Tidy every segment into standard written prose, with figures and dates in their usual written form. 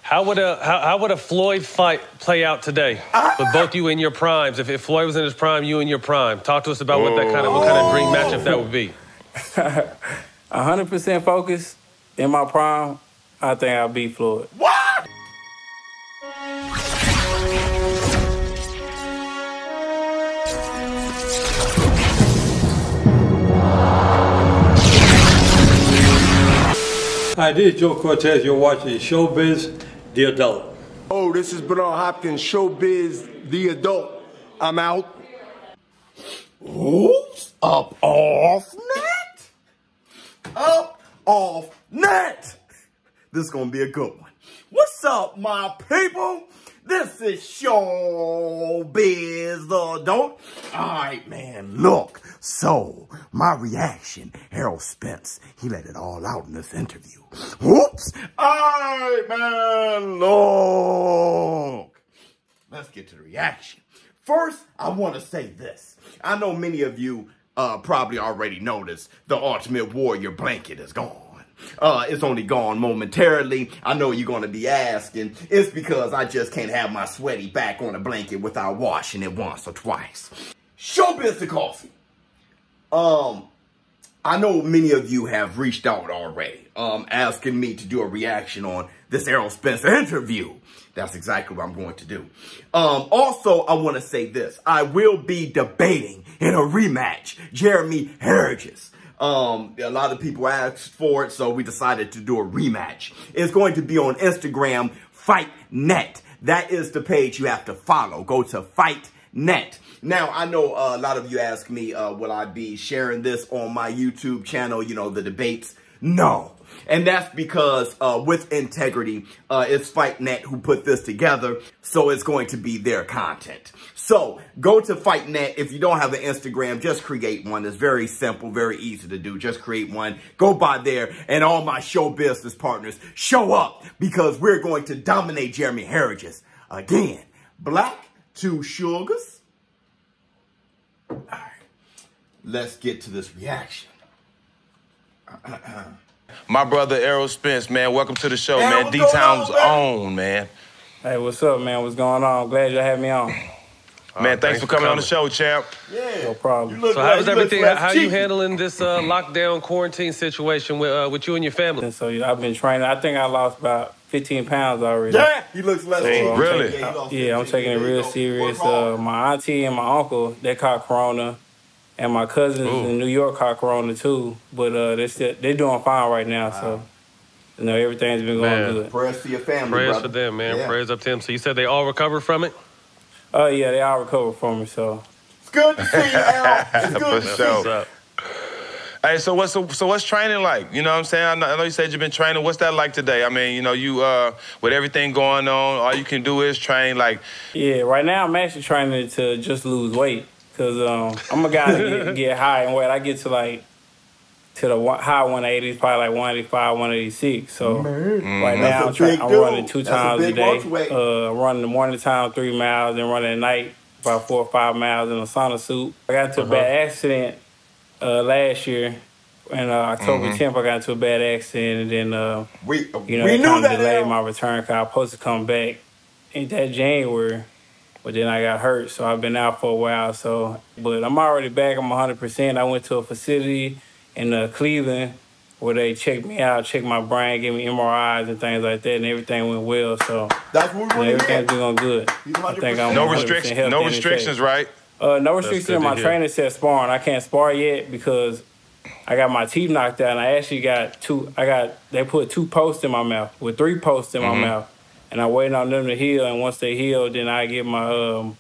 How would a Floyd fight play out today with both you in your primes? If Floyd was in his prime, you in your prime. Talk to us about what kind of dream matchup that would be. 100% focused in my prime. I think I'll beat Floyd. What? Hi, this is Joe Cortez. You're watching ShowBizz, The Adult. Oh, this is Bernard Hopkins, ShowBizz, The Adult. I'm out. Oops, up off net. Up off net. This is gonna be a good one. What's up, my people? This is ShowBizz, The Adult. All right, man, look. So, my reaction, Errol Spence, he let it all out in this interview. Whoops. All right, man, look. Let's get to the reaction. First, I want to say this. I know many of you probably already noticed the Ultimate Warrior blanket is gone. It's only gone momentarily. I know you're going to be asking. It's because I just can't have my sweaty back on a blanket without washing it once or twice. ShowBizz the Coffee. I know many of you have reached out already, asking me to do a reaction on this Errol Spence interview. That's exactly what I'm going to do. Also, I want to say this. I will be debating in a rematch, Jeremy Harris. A lot of people asked for it, so we decided to do a rematch. It's going to be on Instagram, FightNet. That is the page you have to follow. Go to FightNet. Now, I know a lot of you ask me, will I be sharing this on my YouTube channel, you know, the debates? No. And that's because with integrity, it's FightNet who put this together, so it's going to be their content. So go to FightNet. If you don't have an Instagram, just create one. It's very simple, very easy to do. Just create one. Go by there, and all my show business partners show up because we're going to dominate Jeremy Harris again. Black to Sugars. All right, let's get to this reaction. My brother Errol Spence, man, welcome to the show, Errol, man. D-Town's own, man. Hey, what's up, man? What's going on? Glad you had me on. Man, thanks for coming on the show, champ. Yeah, no problem. So how's everything? How are you handling this lockdown quarantine situation with you and your family? And so I've been training. I think I lost about 15 pounds already. Yeah, he looks less. So really? I'm taking it real serious. My auntie and my uncle, they caught corona. And my cousins in New York caught corona too. But they're doing fine right now. Wow. So, you know, everything's been going good. Prayers for your family, Prayers for them, man. Yeah. Prayers up to them. So you said they all recovered from it? Oh, yeah, they all recovered from it, so. It's good to see you, Errol. It's good to see you. What's up? Hey, so what's training like? You know what I'm saying? I know you said you've been training. What's that like today? I mean, you know, you with everything going on, all you can do is train like. Yeah, right now I'm actually training to just lose weight. Because I'm a guy that get high in weight. I get to the high 180s, probably like 185, 186. So right now I'm running 2 times a day. Running the morning time 3 miles, and running at night about 4 or 5 miles in a sauna suit. I got into a bad accident last year. And October 10th, I got into a bad accident, and then we kind of delayed my return because I was supposed to come back in that January. But then I got hurt, so I've been out for a while. But I'm already back. I'm 100%. I went to a facility in Cleveland where they checked me out, checked my brain, gave me MRIs and things like that, and everything went well. So that's what we everything's been going good. I think I'm no restrictions, right? No restrictions. In my trainer said sparring. I can't spar yet because I got my teeth knocked out, and I actually got they put 2 posts in my mouth with 3 posts in my mouth. And I'm waiting on them to heal, and once they heal, then I get my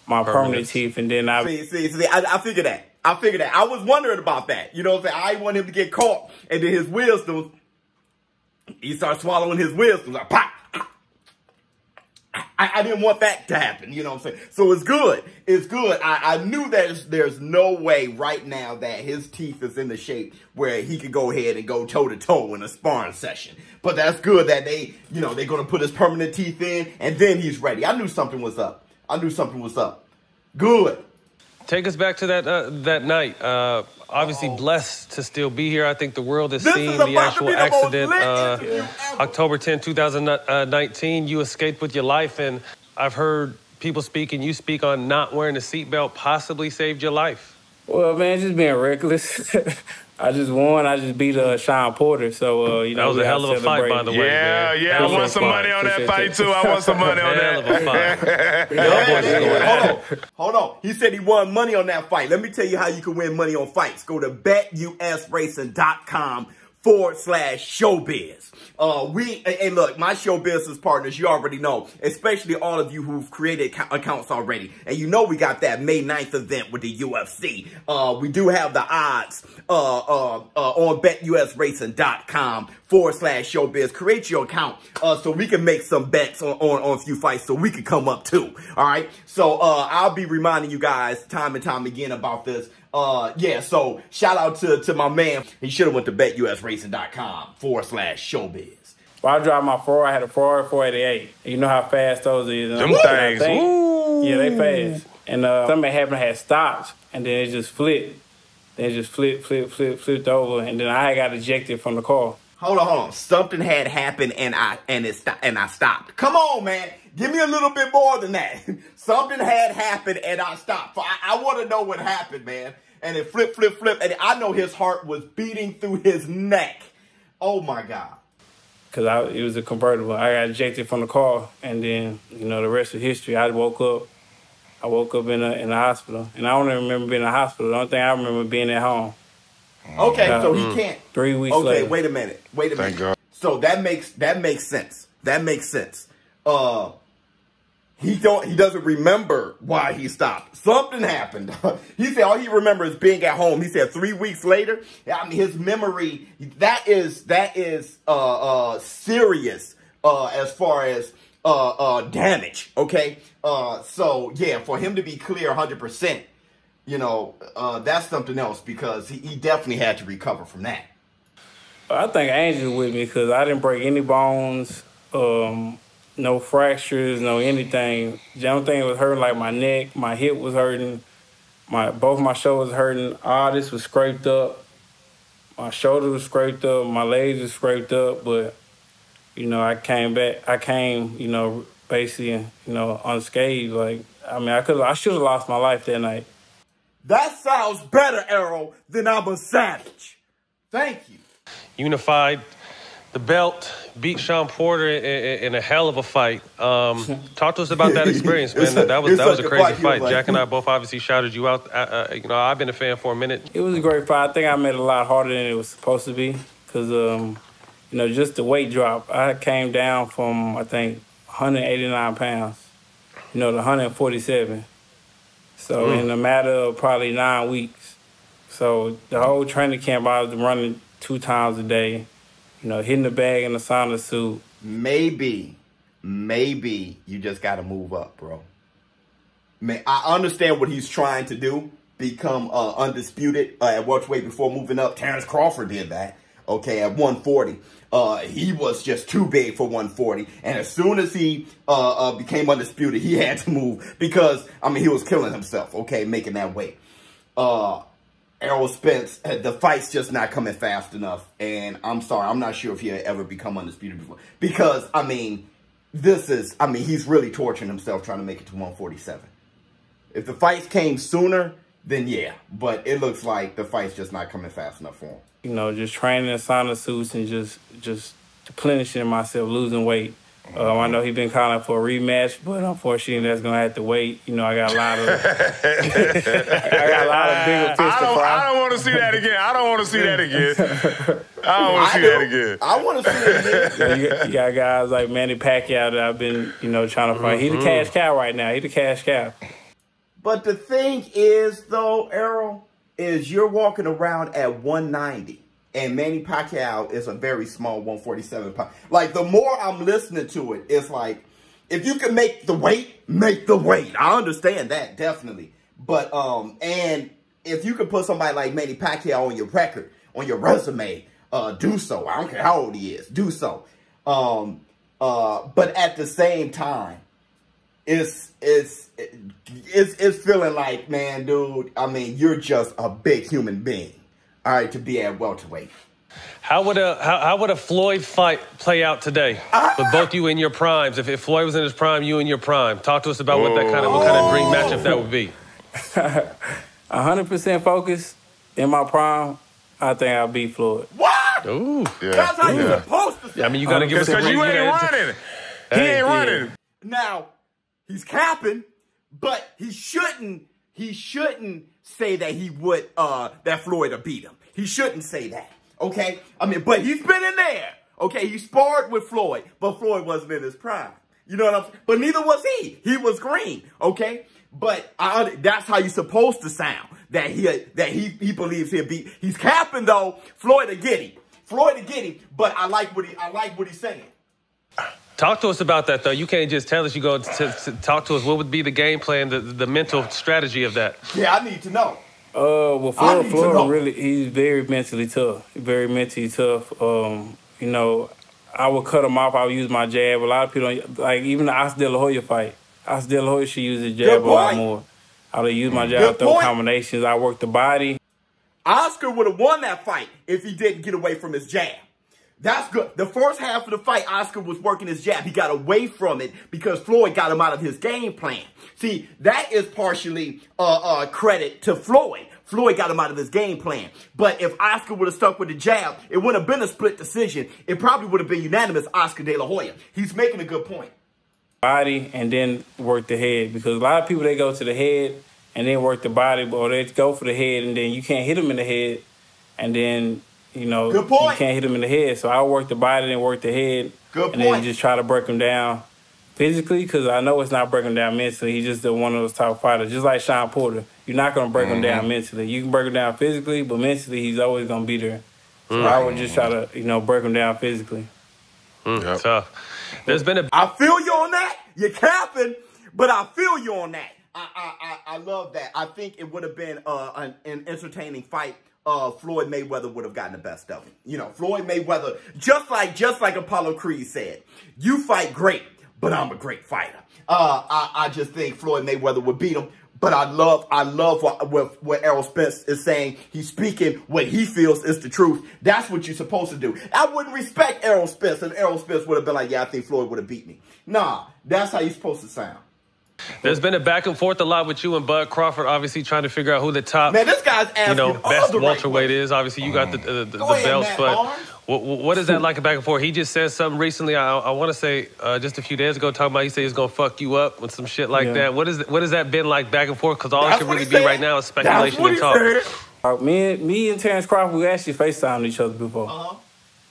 my permanent teeth, and then I... See, I figured that. I was wondering about that. You know what I'm saying? I didn't want him to get caught, and then his wisdom, he started swallowing his wisdom, like, pop! I didn't want that to happen, you know what I'm saying? So it's good. It's good. I knew that there's no way right now that his teeth is in the shape where he could go ahead and go toe-to-toe in a sparring session. But that's good that they're going to put his permanent teeth in, and then he's ready. I knew something was up. Good. Take us back to that night. Obviously blessed to still be here. I think the world has seen the actual accident. October 10, 2019, you escaped with your life, and I've heard people speak, and you speak on not wearing a seatbelt possibly saved your life. Well, man, just being reckless. I just won. I just beat Sean Porter. So, that was a hell of a fight, by the way. Yeah, man. I won some money on that fight, too. I won some money on that. Hell of a fight. Hold on. He said he won money on that fight. Let me tell you how you can win money on fights. Go to betusracing.com/showbiz. And look, my show business partners, you already know, especially all of you who've created accounts already. And you know we got that May 9th event with the UFC. We do have the odds on betusracing.com/showbiz. Create your account so we can make some bets on a few fights so we can come up too. All right. So I'll be reminding you guys time and time again about this. So shout out to my man. He should have went to betusracing.com/showbiz. Well, I drive my Ferrari. I had a Ferrari 488. You know how fast those is. Them things. Yeah, they fast. And something happened, I had stopped, and then it just flipped. Then it just flipped over, and then I got ejected from the car. Hold on. Something had happened, and I stopped. Come on, man. Give me a little bit more than that. Something had happened, and I stopped. I want to know what happened, man. And it flipped. And I know his heart was beating through his neck. Oh, my God. Because it was a convertible. I got ejected from the car, and then, the rest of history. I woke up in the hospital. And I don't even remember being in the hospital. The only thing I remember being at home. Okay, so he can't. 3 weeks later. Okay, wait a minute. Thank God. So that makes sense. He doesn't remember why he stopped. Something happened. He said all he remembers is being at home. He said 3 weeks later. I mean, his memory, that is serious as far as damage. Okay. So yeah, for him to be clear 100%, that's something else because he definitely had to recover from that. I think Angel with me because I didn't break any bones. No fractures, no anything. The only thing that was hurting, like my neck, my hip was hurting, both my shoulders hurting. All this was scraped up. My shoulder was scraped up, my legs was scraped up, but, I came back. I came, basically, unscathed. Like, I mean, I should have lost my life that night. That sounds better, Errol, than I'm a savage. Thank you. Unified the belt, beat Sean Porter in a hell of a fight. Talk to us about that experience, man. That was a crazy fight. Jack and I both obviously shouted you out. I've been a fan for a minute. It was a great fight. I think I made it a lot harder than it was supposed to be because, just the weight drop. I came down from, I think, 189 pounds, to 147. So in a matter of probably 9 weeks. So the whole training camp, I was running 2 times a day. Hitting the bag in the sauna suit. Maybe you just got to move up, bro. Man, I understand what he's trying to do, become undisputed at welterweight before moving up. Terrence Crawford did that, okay, at 140. He was just too big for 140. And as soon as he became undisputed, he had to move because, he was killing himself, okay, making that weight. Errol Spence, the fight's just not coming fast enough. And I'm sorry, I'm not sure if he'll ever become undisputed before. Because, he's really torturing himself trying to make it to 147. If the fights came sooner, then yeah. But it looks like the fight's just not coming fast enough for him. Just training in sauna suits and just replenishing myself, losing weight. I know he's been calling for a rematch, but unfortunately, that's gonna have to wait. I got a lot of, bigger fish to fry. I don't want to see that again. I don't want to see that again. I want to see it again. You got guys like Manny Pacquiao that I've been, trying to fight. He's the cash cow right now. He's the cash cow. But the thing is, though, Errol, is you're walking around at 190. And Manny Pacquiao is a very small 147 pound. Like, the more I'm listening to it, it's like, if you can make the weight, make the weight. I understand that, definitely. But, and if you can put somebody like Manny Pacquiao on your record, on your resume, do so. I don't care how old he is, do so. But at the same time, it's feeling like, man, dude, I mean, you're just a big human being, all right, to be at welterweight. How would a Floyd fight play out today with both you in your primes? If Floyd was in his prime, you in your prime, talk to us about what kind of dream matchup that would be. 100% focused in my prime. I think I'll beat Floyd. What? Ooh, yeah. That's how you're supposed to say. Yeah, I mean, you got to give us a because you ain't running. He ain't running. Now, he's capping, but he shouldn't say that he would that Floyd will beat him. He shouldn't say that. Okay? I mean, but he's been in there. Okay, he sparred with Floyd, but Floyd wasn't in his prime. You know what I'm saying? But neither was he. He was green. Okay? But that's how you're supposed to sound. That he believes he'll beat. He's capping though. Floyd will get him. Floyd will get him. But I like what he's saying. Talk to us about that though. You can't just tell us. You go to talk to us. What would be the game plan, the mental strategy of that? Yeah, I need to know. Well, Floyd really, he's very mentally tough. Very mentally tough. You know, I would cut him off. I would use my jab. A lot of people don't, like, even the Oscar De La Hoya fight. Oscar De La Hoya should use his jab a lot more. I would use my jab, throw combinations. I work the body. Oscar would have won that fight if he didn't get away from his jab. That's good. The first half of the fight, Oscar was working his jab. He got away from it because Floyd got him out of his game plan. See, that is partially credit to Floyd. Floyd got him out of his game plan. But if Oscar would have stuck with the jab, it wouldn't have been a split decision. It probably would have been unanimous Oscar De La Hoya. He's making a good point. Body and then work the head, because a lot of people, they go to the head and then work the body, or they go for the head and then you can't hit them in the head, and then, you know, you can't hit them in the head. So I work the body and work the head. Good and then just try to break them down physically, because I know it's not breaking down mentally. He's just one of those top fighters, just like Sean Porter. You're not going to break him down mentally. You can break him down physically, but mentally he's always going to be there. So I would just try to, you know, break him down physically. Tough. There's been a... I feel you on that. You're capping, but I feel you on that. I love that. I think it would have been an entertaining fight. Floyd Mayweather would have gotten the best of him. You know, Floyd Mayweather, just like Apollo Creed said, you fight great, but I'm a great fighter. I just think Floyd Mayweather would beat him. But I love what Errol Spence is saying. He's speaking what he feels is the truth. That's what you're supposed to do. I wouldn't respect Errol Spence if Errol Spence would have been like, yeah, I think Floyd would have beat me. Nah, that's how you're supposed to sound. There's been a back and forth a lot with you and Bud Crawford, obviously trying to figure out who the top, man, this guy's asking best welterweight is. Obviously, you got the belts, but what is that like a back and forth? He just said something recently. I want to say just a few days ago, talking about he said he's gonna fuck you up with some shit like that. What has that been like back and forth? Because all it can really be right now is speculation and talk. Me and Terrence Crawford, we actually FaceTimed each other before.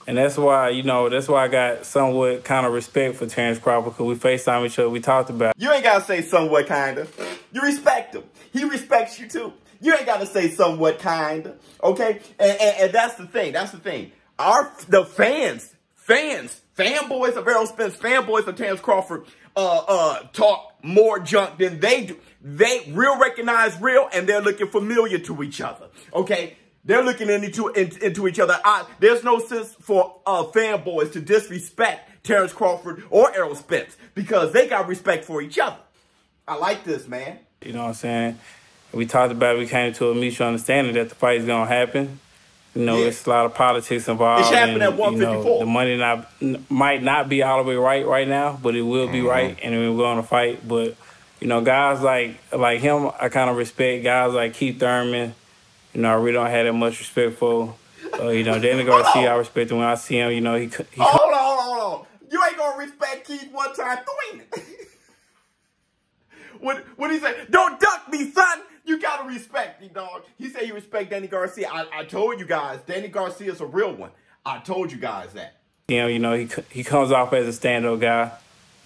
And that's why, I got somewhat kind of respect for Terrence Crawford, because we FaceTime each other. We talked about it. You ain't got to say somewhat kind of. You respect him. He respects you too. You ain't got to say somewhat kind of. Okay? And that's the thing. That's the thing. The fanboys of Errol Spence, fanboys of Terrence Crawford, talk more junk than they do. They recognize real, and they're looking familiar to each other. Okay? They're looking into each other. There's no sense for fanboys to disrespect Terrence Crawford or Errol Spence, because they got respect for each other. I like this, man. You know what I'm saying? We talked about it. We came to a mutual understanding that the fight is going to happen. It's a lot of politics involved. It's happening at 154. The money might not be all the way right now, but it will be right, and we're going to fight. But, guys like him, I kind of respect. Guys like Keith Thurman, I really don't have that much respect for. Danny Garcia, I respect him when I see him. He hold on. You ain't gonna respect Keith one time doing it. What he say? Don't duck me, son. You gotta respect me, dog. He said he respect Danny Garcia. I told you guys, Danny Garcia's a real one. I told you guys that. He comes off as a stand-up guy.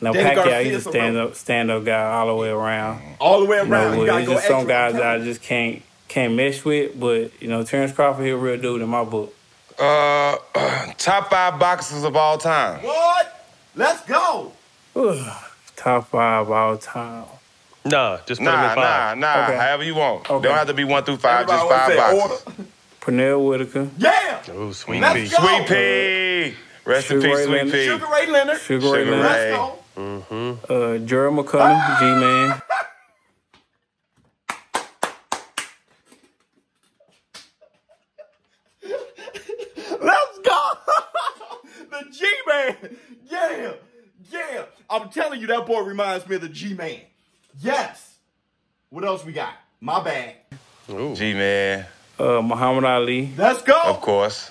Now Pacquiao, he's a stand-up guy all the way around. All the way around. There's just some guys that I just can't mesh with, but Terrence Crawford, he's a real dude in my book. Top 5 boxers of all time. What? Let's go. Top 5 all time. Nah, just put him in 5. Nah. Okay. However you want. Okay. Don't have to be 1 through 5. Everybody just 5 boxers. Pernell Whitaker. Yeah. Oh, Sweet Pea. Sweet Pea. Rest in peace, Sweet Pea. Sugar Ray Leonard. Sugar Ray Leonard. Let's go. Gerald McCullum, G-Man. Let's go! The G-Man! Yeah! Yeah! I'm telling you, that boy reminds me of the G-Man. Yes! What else we got? My bad. G-Man. Muhammad Ali. Let's go! Of course.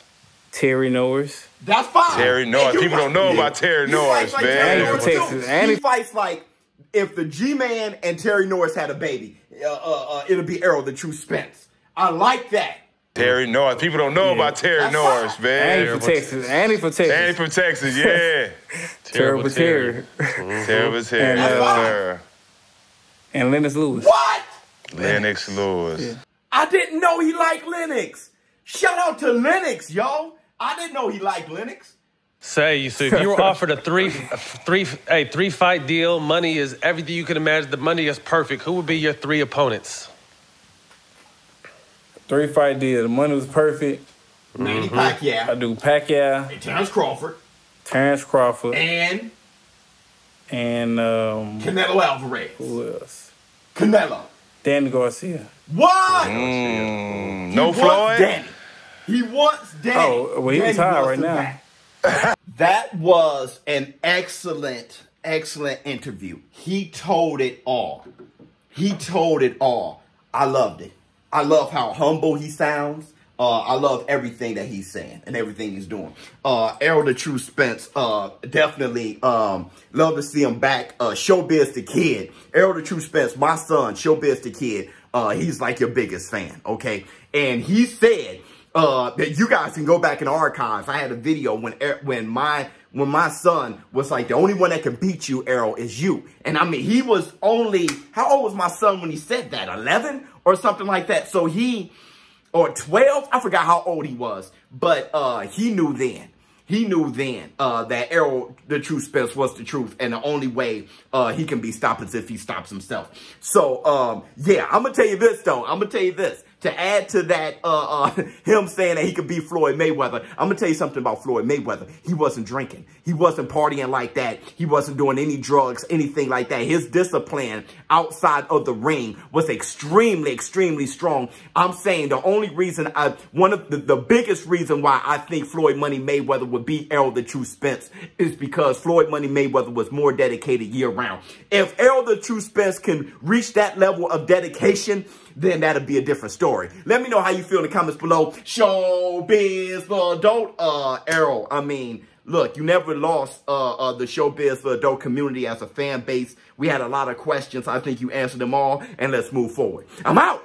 Terry Norris. That's fine. Terry Norris. People don't know about Terry Norris, like man. Terry Norris he fights like if the G-Man and Terry Norris had a baby, it'll be Errol, the true Spence. I like that. Terry Norris. People don't know about Terry Norris, man. And he from Texas. And he from Texas. And he from Texas, yeah. Terrible Terry. Terrible Terry. And Lennox Lewis. What? Lennox Lewis. Yeah. I didn't know he liked Lennox. Shout out to Lennox, yo. I didn't know he liked Lennox. So if you were offered a three fight deal, money is everything you can imagine, the money is perfect, who would be your 3 opponents? 3 fight deal, the money was perfect. Manny Pacquiao. I do Pacquiao. And Terrence Crawford. And Canelo Alvarez. Who else? Canelo. Danny Garcia. What? No Floyd? Danny. He wants Danny. Oh, well, he retired right now. That was an excellent interview. He told it all. I loved it. I love how humble he sounds. I love everything that he's saying and everything he's doing. Errol the True Spence, definitely love to see him back. ShowBizz the Kid. Errol the True Spence, my son, ShowBizz the Kid. He's like your biggest fan, okay? And he said that you guys can go back in the archives. I had a video when my son was like, the only one that can beat you, Errol, is you. And I mean, he was only, how old was my son when he said that? 11 or something like that. So or 12, I forgot how old he was, but he knew then. That Errol, the True Spence, was the truth, and the only way he can be stopped is if he stops himself. So, yeah, I'm going to tell you this, though. To add to that, him saying that he could beat Floyd Mayweather, I'm going to tell you something about Floyd Mayweather. He wasn't drinking. He wasn't partying like that. He wasn't doing any drugs, anything like that. His discipline outside of the ring was extremely, extremely strong. I'm saying the only reason, one of the biggest reason why I think Floyd Money Mayweather would beat Errol the True Spence is because Floyd Money Mayweather was more dedicated year round. If Errol the True Spence can reach that level of dedication, then that'll be a different story. Let me know how you feel in the comments below. ShowBizz for Adult, Errol. I mean, look, you never lost the ShowBizz for Adult community as a fan base. We had a lot of questions. I think you answered them all, and let's move forward. I'm out.